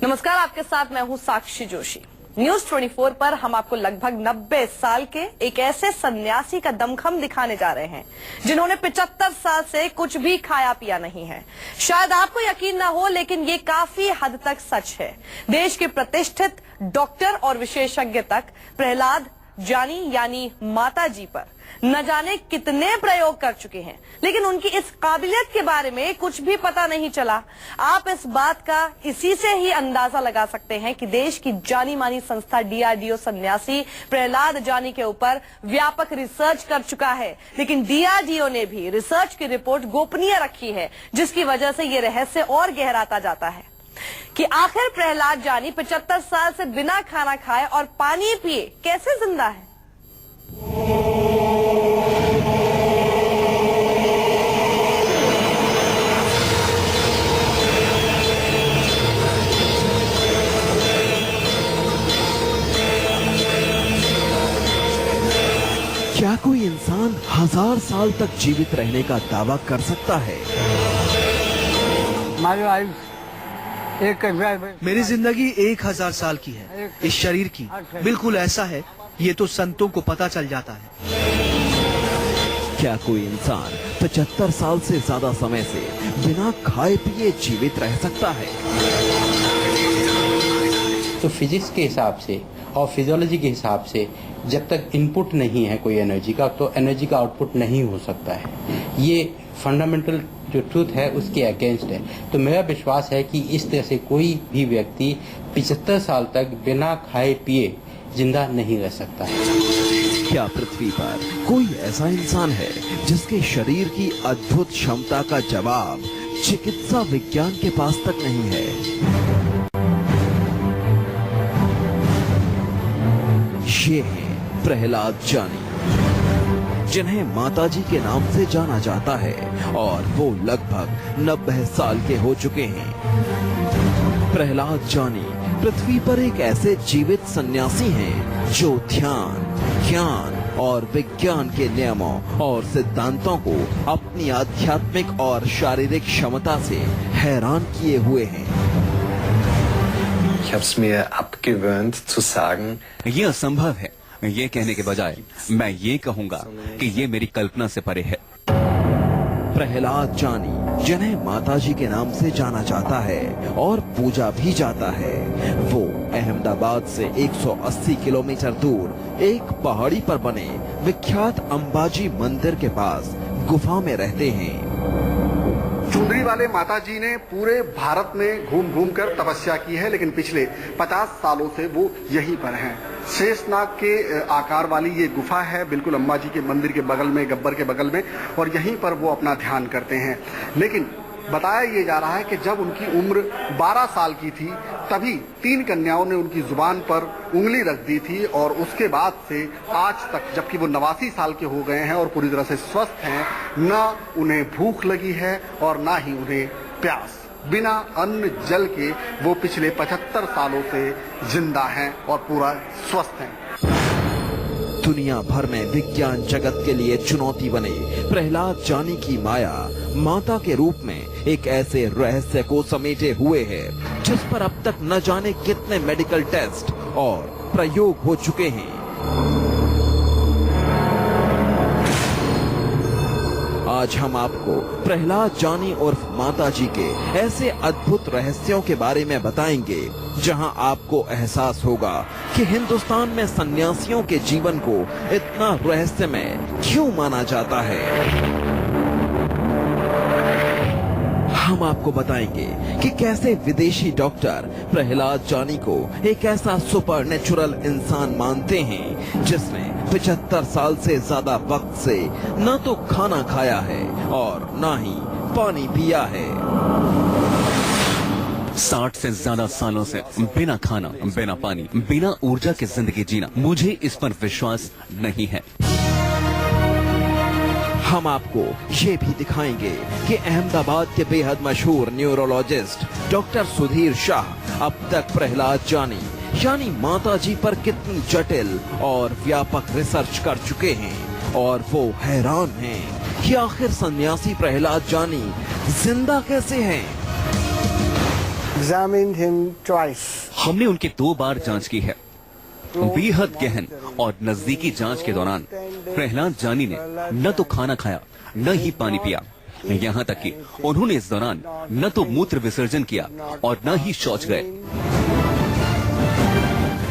नमस्कार, आपके साथ मैं हूं साक्षी जोशी। न्यूज 24 पर हम आपको लगभग 90 साल के एक ऐसे सन्यासी का दमखम दिखाने जा रहे हैं जिन्होंने 75 साल से कुछ भी खाया पिया नहीं है। शायद आपको यकीन ना हो, लेकिन ये काफी हद तक सच है। देश के प्रतिष्ठित डॉक्टर और विशेषज्ञ तक प्रहलाद जानी यानी माता जी पर न जाने कितने प्रयोग कर चुके हैं, लेकिन उनकी इस काबिलियत के बारे में कुछ भी पता नहीं चला। आप इस बात का इसी से ही अंदाजा लगा सकते हैं कि देश की जानी मानी संस्था DRDO सन्यासी प्रहलाद जानी के ऊपर व्यापक रिसर्च कर चुका है, लेकिन DRDO ने भी रिसर्च की रिपोर्ट गोपनीय रखी है, जिसकी वजह से ये रहस्य और गहराता जाता है कि आखिर प्रहलाद जानी 75 साल से बिना खाना खाए और पानी पिए कैसे जिंदा है। क्या कोई इंसान 1000 साल तक जीवित रहने का दावा कर सकता है? मेरी जिंदगी 1000 साल की है, इस शरीर की। बिल्कुल ऐसा है, ये तो संतों को पता चल जाता है। क्या कोई इंसान 75 साल से ज्यादा समय से बिना खाए पिए जीवित रह सकता है? तो फिजिक्स के हिसाब से और फिजियोलॉजी के हिसाब से जब तक इनपुट नहीं है कोई एनर्जी का, तो एनर्जी का आउटपुट नहीं हो सकता है। ये फंडामेंटल जो ट्रूथ है उसके अगेंस्ट है। तो मेरा विश्वास है कि इस तरह से कोई भी व्यक्ति 75 साल तक बिना खाए पिए जिंदा नहीं रह सकता है। क्या पृथ्वी पर कोई ऐसा इंसान है जिसके शरीर की अद्भुत क्षमता का जवाब चिकित्सा विज्ञान के पास तक नहीं है? ये है प्रहलाद जानी, जिन्हें माताजी के नाम से जाना जाता है, और वो लगभग 90 साल के हो चुके हैं। प्रहलाद जानी पृथ्वी पर एक ऐसे जीवित सन्यासी हैं जो ध्यान, ज्ञान और विज्ञान के नियमों और सिद्धांतों को अपनी आध्यात्मिक और शारीरिक क्षमता से हैरान किए हुए हैं। Ich habe es mir abgewöhnt zu sagen, ये असंभव है, ये कहने के बजाय मैं ये कहूँगा कि ये मेरी कल्पना से परे है। प्रहलाद जानी, जिन्हें माताजी के नाम से जाना जाता है और पूजा भी जाता है, वो अहमदाबाद से 180 किलोमीटर दूर एक पहाड़ी पर बने विख्यात अंबाजी मंदिर के पास गुफा में रहते हैं। चुंदरी वाले माता जी ने पूरे भारत में घूम घूम कर तपस्या की है, लेकिन पिछले 50 सालों से वो यहीं पर हैं। शेषनाग के आकार वाली ये गुफा है, बिल्कुल अंबाजी के मंदिर के बगल में, गब्बर के बगल में, और यहीं पर वो अपना ध्यान करते हैं। लेकिन बताया ये जा रहा है कि जब उनकी उम्र 12 साल की थी, तभी 3 कन्याओं ने उनकी जुबान पर उंगली रख दी थी, और उसके बाद से आज तक, जबकि वो 89 साल के हो गए हैं और पूरी तरह से स्वस्थ हैं, न उन्हें भूख लगी है और ना ही उन्हें प्यास। बिना अन्न जल के वो पिछले 75 सालों से जिंदा हैं और पूरा स्वस्थ हैं। दुनिया भर में विज्ञान जगत के लिए चुनौती बने प्रहलाद जानी की माया माता के रूप में एक ऐसे रहस्य को समेटे हुए है जिस पर अब तक न जाने कितने मेडिकल टेस्ट और प्रयोग हो चुके हैं। आज हम आपको प्रहलाद जानी उर्फ माता जी के ऐसे अद्भुत रहस्यों के बारे में बताएंगे जहां आपको एहसास होगा कि हिंदुस्तान में सन्यासियों के जीवन को इतना रहस्यमय क्यों माना जाता है। हम आपको बताएंगे कि कैसे विदेशी डॉक्टर प्रहलाद जानी को एक ऐसा सुपरनेचुरल इंसान मानते हैं जिसने 75 साल से ज्यादा वक्त से न तो खाना खाया है और न ही पानी पिया है। 60 से ज्यादा सालों से बिना खाना, बिना पानी, बिना ऊर्जा की जिंदगी जीना, मुझे इस पर विश्वास नहीं है। हम आपको ये भी दिखाएंगे कि अहमदाबाद के बेहद मशहूर न्यूरोलॉजिस्ट डॉक्टर सुधीर शाह अब तक प्रहलाद जानी यानी माता जी पर कितनी जटिल और व्यापक रिसर्च कर चुके हैं, और वो हैरान हैं कि आखिर सन्यासी प्रहलाद जानी जिंदा कैसे हैं। examined him twice. हमने उनकी 2 बार जांच की है। बेहद गहन और नजदीकी जांच के दौरान प्रहलाद जानी ने न तो खाना खाया न ही पानी पिया। यहाँ तक कि उन्होंने इस दौरान न तो मूत्र विसर्जन किया और न ही शौच गए।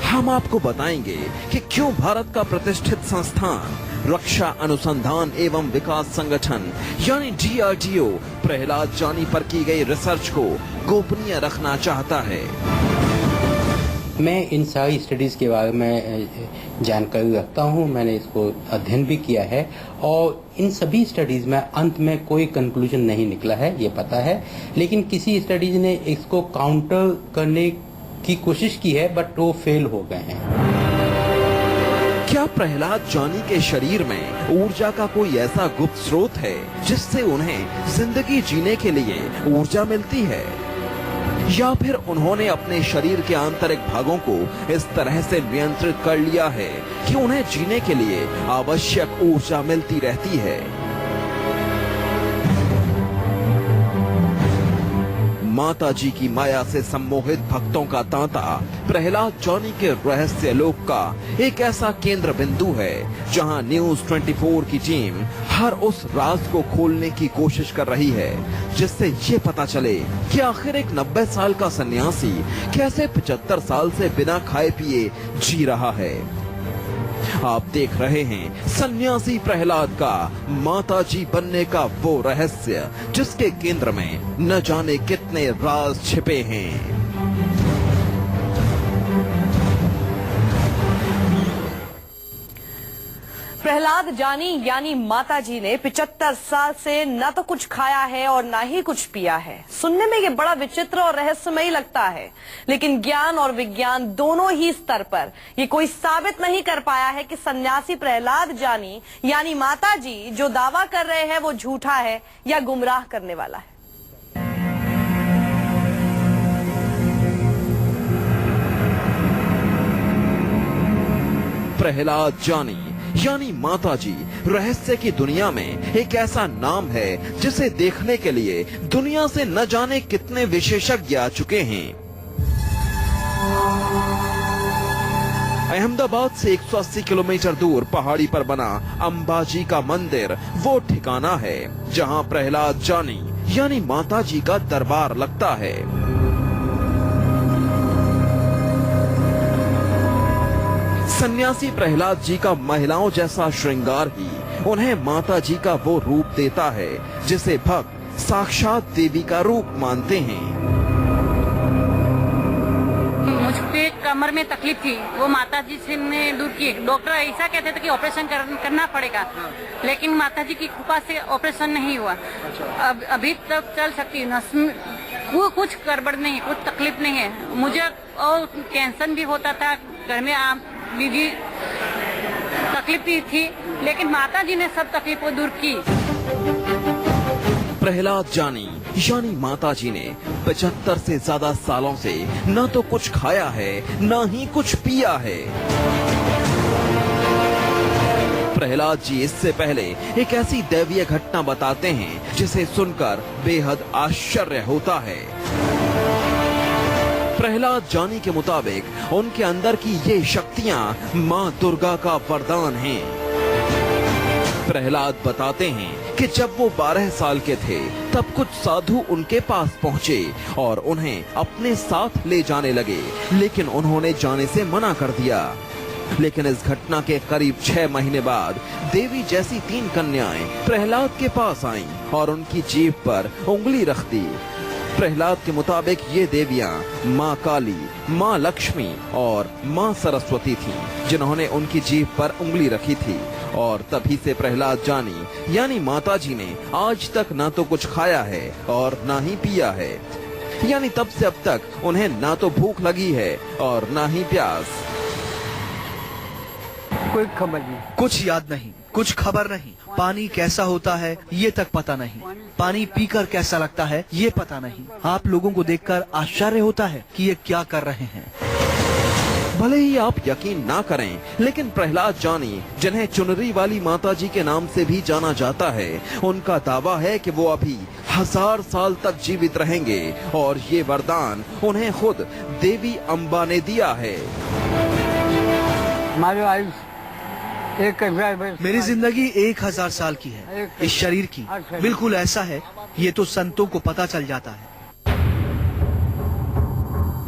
हम आपको बताएंगे कि क्यों भारत का प्रतिष्ठित संस्थान रक्षा अनुसंधान एवं विकास संगठन यानी DRDO प्रहलाद जानी पर की गई रिसर्च को गोपनीय रखना चाहता है। मैं इन सारी स्टडीज के बारे में जानकारी रखता हूं, मैंने इसको अध्ययन भी किया है और इन सभी स्टडीज में अंत में कोई कंक्लूजन नहीं निकला है, ये पता है। लेकिन किसी स्टडीज ने इसको काउंटर करने की कोशिश की है बट वो फेल हो गए हैं। क्या प्रहलाद जानी के शरीर में ऊर्जा का कोई ऐसा गुप्त स्रोत है जिससे उन्हें जिंदगी जीने के लिए ऊर्जा मिलती है, या फिर उन्होंने अपने शरीर के आंतरिक भागों को इस तरह से नियंत्रित कर लिया है कि उन्हें जीने के लिए आवश्यक ऊर्जा मिलती रहती है। माता जी की माया से सम्मोहित भक्तों का तांता प्रहलाद जानी के रहस्य लोक का एक ऐसा केंद्र बिंदु है जहां न्यूज 24 की टीम हर उस राज को खोलने की कोशिश कर रही है जिससे ये पता चले कि आखिर एक 90 साल का सन्यासी कैसे 75 साल से बिना खाए पिए जी रहा है। आप देख रहे हैं सन्यासी प्रहलाद का माता जी बनने का वो रहस्य जिसके केंद्र में न जाने कितने राज छिपे हैं। प्रहलाद जानी यानी माता जी ने 75 साल से न तो कुछ खाया है और न ही कुछ पिया है। सुनने में ये बड़ा विचित्र और रहस्यमयी लगता है, लेकिन ज्ञान और विज्ञान दोनों ही स्तर पर ये कोई साबित नहीं कर पाया है कि सन्यासी प्रहलाद जानी यानी माता जी जो दावा कर रहे हैं वो झूठा है या गुमराह करने वाला है। प्रहलाद जानी यानी माता जी रहस्य की दुनिया में एक ऐसा नाम है जिसे देखने के लिए दुनिया से न जाने कितने विशेषज्ञ आ चुके हैं। अहमदाबाद से 180 किलोमीटर दूर पहाड़ी पर बना अंबाजी का मंदिर वो ठिकाना है जहां प्रहलाद जानी यानी माता जी का दरबार लगता है। सन्यासी प्रहलाद जी का महिलाओं जैसा श्रृंगार ही उन्हें माता जी का वो रूप देता है जिसे भक्त साक्षात देवी का रूप मानते हैं। मुझे कमर में तकलीफ थी, वो माता जी से ने दूर की। डॉक्टर ऐसा कहते थे कि ऑपरेशन करना पड़ेगा, लेकिन माता जी की कृपा से ऑपरेशन नहीं हुआ। अभी तक चल सकती हूँ, वो कुछ गड़बड़ नहीं, कुछ तकलीफ नहीं है मुझे। और कैंसर भी होता था, घर में बीवी तकलीफ थी, लेकिन माता जी ने सब तकलीफ को दूर की। प्रहलाद जानी यानी माता जी ने 75 से ज्यादा सालों से न तो कुछ खाया है न ही कुछ पिया है। प्रहलाद जी इससे पहले एक ऐसी दैवीय घटना बताते हैं जिसे सुनकर बेहद आश्चर्य होता है। प्रहलाद जानी के मुताबिक उनके अंदर की ये शक्तियां मां दुर्गा का वरदान हैं। प्रहलाद बताते हैं कि जब वो 12 साल के थे तब कुछ साधु उनके पास पहुंचे और उन्हें अपने साथ ले जाने लगे, लेकिन उन्होंने जाने से मना कर दिया। लेकिन इस घटना के करीब 6 महीने बाद देवी जैसी 3 कन्याएं प्रहलाद के पास आईं और उनकी जीभ पर उंगली रख दी। प्रहलाद के मुताबिक ये देवियां माँ काली, माँ लक्ष्मी और माँ सरस्वती थीं, जिन्होंने उनकी जीभ पर उंगली रखी थी। और तभी से प्रहलाद जानी यानी माता जी ने आज तक ना तो कुछ खाया है और ना ही पिया है। यानी तब से अब तक उन्हें ना तो भूख लगी है और ना ही प्यास। कोई खबर नहीं, कुछ याद नहीं, कुछ खबर नहीं। पानी कैसा होता है ये तक पता नहीं, पानी पीकर कैसा लगता है ये पता नहीं। आप लोगों को देखकर आश्चर्य होता है कि ये क्या कर रहे हैं। भले ही आप यकीन ना करें, लेकिन प्रहलाद जानी जिन्हें चुनरी वाली माता जी के नाम से भी जाना जाता है, उनका दावा है कि वो अभी 1000 साल तक जीवित रहेंगे और ये वरदान उन्हें खुद देवी अम्बा ने दिया है। हमारे आयुष 1000 वर्ष। मेरी जिंदगी 1000 साल की है, इस शरीर की। बिल्कुल ऐसा है, ये तो संतों को पता चल जाता है।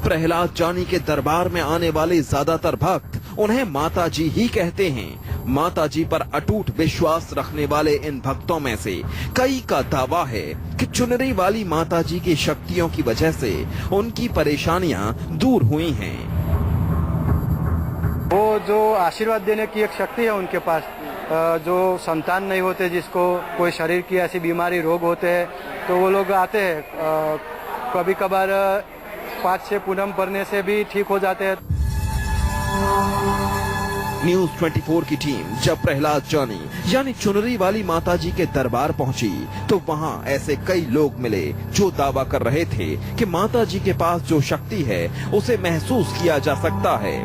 प्रहलाद जानी के दरबार में आने वाले ज्यादातर भक्त उन्हें माता जी ही कहते हैं। माता जी पर अटूट विश्वास रखने वाले इन भक्तों में से कई का दावा है कि चुनरी वाली माता जी की शक्तियों की वजह से उनकी परेशानियां दूर हुई हैं। वो जो आशीर्वाद देने की एक शक्ति है उनके पास, जो संतान नहीं होते, जिसको कोई शरीर की ऐसी बीमारी रोग होते हैं, तो वो लोग आते हैं। कभी कभार 5-6 पूनम पढ़ने से भी ठीक हो जाते हैं। न्यूज 24 की टीम जब प्रहलाद जानी यानी चुनरी वाली माताजी के दरबार पहुंची तो वहां ऐसे कई लोग मिले जो दावा कर रहे थे कि माताजी के पास जो शक्ति है उसे महसूस किया जा सकता है।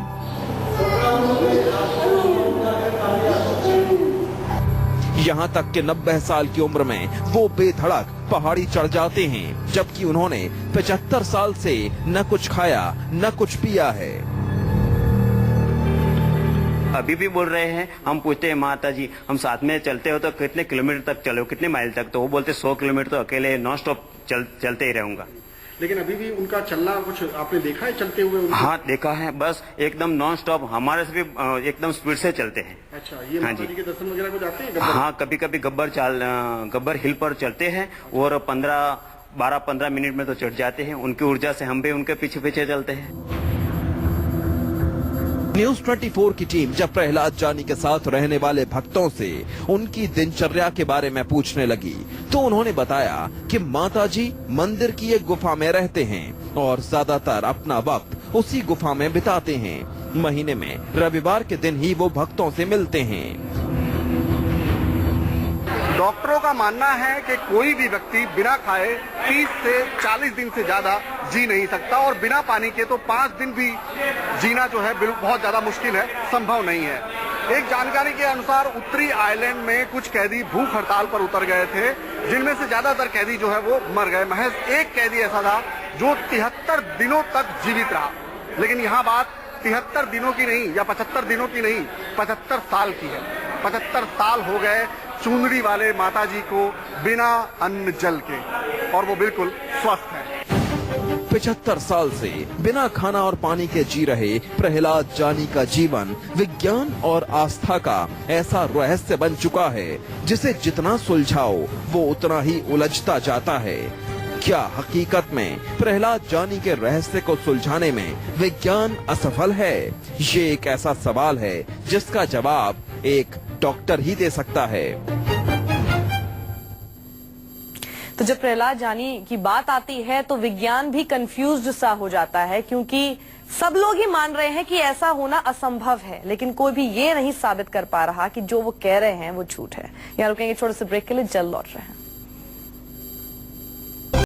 यहाँ तक कि 90 साल की उम्र में वो बेधड़क पहाड़ी चढ़ जाते हैं, जबकि उन्होंने 75 साल से न कुछ खाया न कुछ पिया है। अभी भी बोल रहे हैं, हम पूछते हैं माता जी हम साथ में चलते हो तो कितने किलोमीटर तक चले हो, कितने माइल तक, तो वो बोलते 100 किलोमीटर तो अकेले नॉन स्टॉप चलते ही रहूंगा। लेकिन अभी भी उनका चलना कुछ आपने देखा है चलते हुए? हाँ देखा है, बस एकदम नॉन स्टॉप, हमारे से भी एकदम स्पीड से चलते हैं। अच्छा, ये माता जी के दर्शन वगैरह को जाते हैं? हाँ, कभी कभी गब्बर हिल पर चलते हैं और 12-15 मिनट में तो चढ़ जाते हैं। उनकी ऊर्जा से हम भी उनके पीछे पीछे चलते हैं। न्यूज 24 की टीम जब प्रहलाद जानी के साथ रहने वाले भक्तों से उनकी दिनचर्या के बारे में पूछने लगी तो उन्होंने बताया कि माताजी मंदिर की एक गुफा में रहते हैं और ज्यादातर अपना वक्त उसी गुफा में बिताते हैं। महीने में रविवार के दिन ही वो भक्तों से मिलते हैं। डॉक्टरों का मानना है कि कोई भी व्यक्ति बिना खाए 30 से 40 दिन से ज्यादा जी नहीं सकता और बिना पानी के तो 5 दिन भी जीना जो है बहुत ज्यादा मुश्किल है, संभव नहीं है। एक जानकारी के अनुसार उत्तरी आयरलैंड में कुछ कैदी भूख हड़ताल पर उतर गए थे, जिनमें से ज्यादातर कैदी जो है वो मर गए। महज एक कैदी ऐसा था जो 73 दिनों तक जीवित रहा। लेकिन यहाँ बात 73 दिनों की नहीं या 75 दिनों की नहीं, 75 साल की है। 75 साल हो गए चुनरी वाले माताजी को बिना अन्न जल के और वो बिल्कुल स्वस्थ है। 75 साल से बिना खाना और पानी के जी रहे प्रहलाद जानी का जीवन विज्ञान और आस्था का ऐसा रहस्य बन चुका है जिसे जितना सुलझाओ वो उतना ही उलझता जाता है। क्या हकीकत में प्रहलाद जानी के रहस्य को सुलझाने में विज्ञान असफल है? ये एक ऐसा सवाल है जिसका जवाब एक डॉक्टर ही दे सकता है। तो जब प्रहलाद जानी की बात आती है तो विज्ञान भी कंफ्यूज्ड सा हो जाता है, क्योंकि सब लोग ही मान रहे हैं कि ऐसा होना असंभव है, लेकिन कोई भी ये नहीं साबित कर पा रहा कि जो वो कह रहे हैं वो झूठ है। यहाँ रुकेंगे छोटे से ब्रेक के लिए, जल्द लौट रहे हैं।